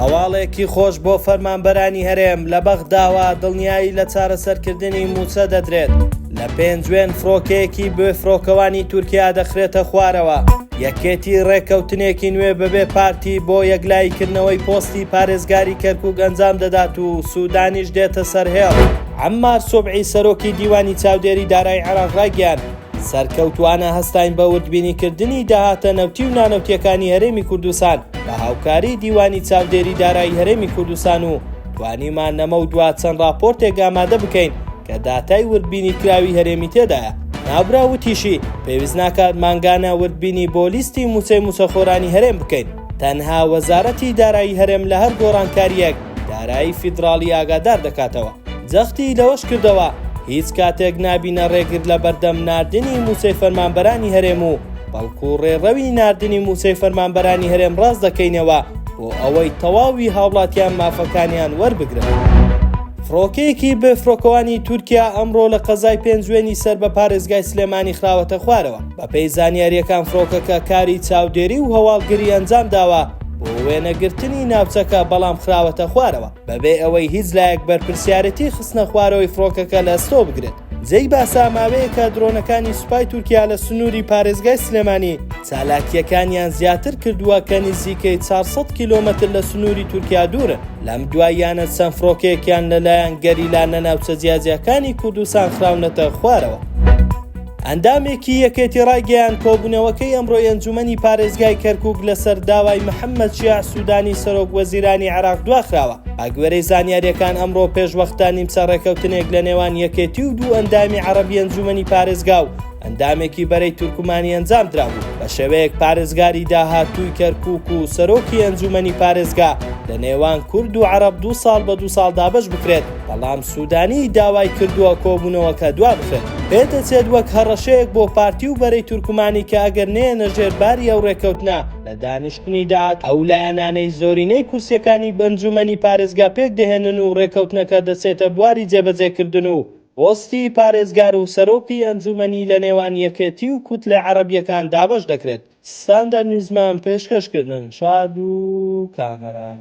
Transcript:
هەواڵێکی خۆش بۆ فەرمانبەرانی هەرێم لە بەغداوە دڵنیایی لە چارەسەرکردنی موچە دەدرێت. لە پێنجوێن فڕۆکەیەکی بێ فڕۆکەوانی تورکیا دەخرێتە خوارەوە. یەکێتی ڕێکەوتنێکی نوێ بەبێ پارتی بۆ یەکلایکردنەوەی پۆستی پارێزگاری کەرکووک ئەنجام دەدات و سوودانیش دێتە سەر هێڵ. عەمار سوبعی سەرۆکی دیوانی چاودێری دارایی عێراق ڕایگەیاند سەرکەوتوانە هەستاین بە وردبینیکردنی داهاتە نەوتی و نانەوتیەکانی هەرێمی کوردستان بە هاوکاری دیوانی چاودێری دارایی هەرێمی کوردستان و توانیمان نەمە و دوا چەند راپۆرتێک ئامادە بکەین کە داتای وردبینی کراوی هەرێمی تێدایە. نابرا وتیشی پێویست ناکات مانگانە وردبینی بۆ لیستی موچەی موچەخۆرانی هەرێم بکەین. تەنها وەزارەتی دارایی هەرێم لە هەر گۆڕانکاریەک دارایی فیدراڵی ئاگادار دەکاتەوە. جەختی لەوەش کردەوە هیچ کاتێک نابینە ڕێگرت لە بەردەم ناردنی موچەی فەرمانبەرانی هەرێم و بەڵکو ڕێڕەوی ناردنی موچەی فەرمانبەرانی هەرێم ڕاست دەکەینەوە بۆ ئەوەی تەواوی هاوڵاتیان مافەکانیان وەربگرن. فڕۆکەیەکی بێ فڕۆکەوانی تورکیا ئەمڕۆ لە قەزای پێنجوێنی سەر بە پارێزگای سلێمانی خراوەتە خوارەوە. بەپێی زانیاریەکان فڕۆکەکە کاری چاودێری و هەواڵگری ئەنجام داوە بۆ وێنەگرتنی ناوچەکە بەڵام خراوەتە خوارەوە بەبێ ئەوەی هیچ لایەک بەرپرسیارەتی خستنە خوارەوەی فڕۆکەکە لە ئەستۆ بگرێت. جێی باسا ماوەیەکە درۆنەکانی سوپای تورکیا لە سنووری پارێزگای سلێمانی چالاکیەکانیان زیاتر کردووە کە نزیکەی 400 کیلۆمەتر لە سنووری تورکیا دوورن. لەم دواییانە چەند فڕۆکەیەکیان لەلایەن گەریلانە ناوچە جیاجیەکانی کوردستان خراونەتە خوارەوە. ئەندامێکی یەکێتی ڕایگەیاند کۆبوونەوەکەی ئەمڕۆی ئەنجومەنی پارێزگای کەرکووک لەسەر داوای محەممەد شیع سوودانی سەرۆک وەزیرانی عێراق دواخراوە. ئاگوێرەی زانیاریەکان ئەمڕۆ پێشوەختان نیمچە ڕێکەوتنێک لە نێوان یەکێتی و دوو ئەندامی عەرەبی ئەنجومەنی پارێزگا و ئەندامێکی بەرەی تورکمانی ئەنجام درابوو. بە شێوەیەک پارێزگاری داهاتووی کەرکووک و سەرۆکی ئەنجومەنی پارێزگا لە نێوان کورد و عەرەب 2 ساڵ بە 2 ساڵ دابەش بکرێت بەڵام سوودانی داوای کردووە کۆبوونەوەکە دوا بخرێت. پێدەچێت وەک هەڕەشەیەک بۆ پارتی و بەرەی تورکمانی کە ئەگەر نێنە ژێرباری ئەو ڕێکەوتنە لە دانیشتنی داهات ئەو لایەنانەی زۆرینەی کورسیەکانی بەنجومەنی پارێزگا پێک دەهێنن و ڕێکەوتنەکە دەچێتە بواری جێبەجێکردن و پۆستی پارێزگار و سەرۆکی ئەنجومەنی لە نێوان یەکێتی و کوتلە عەرەبیەکان دابەش دەکرێت. ستاندەرنیزمان پێشکەشکردن شاد و کامەران.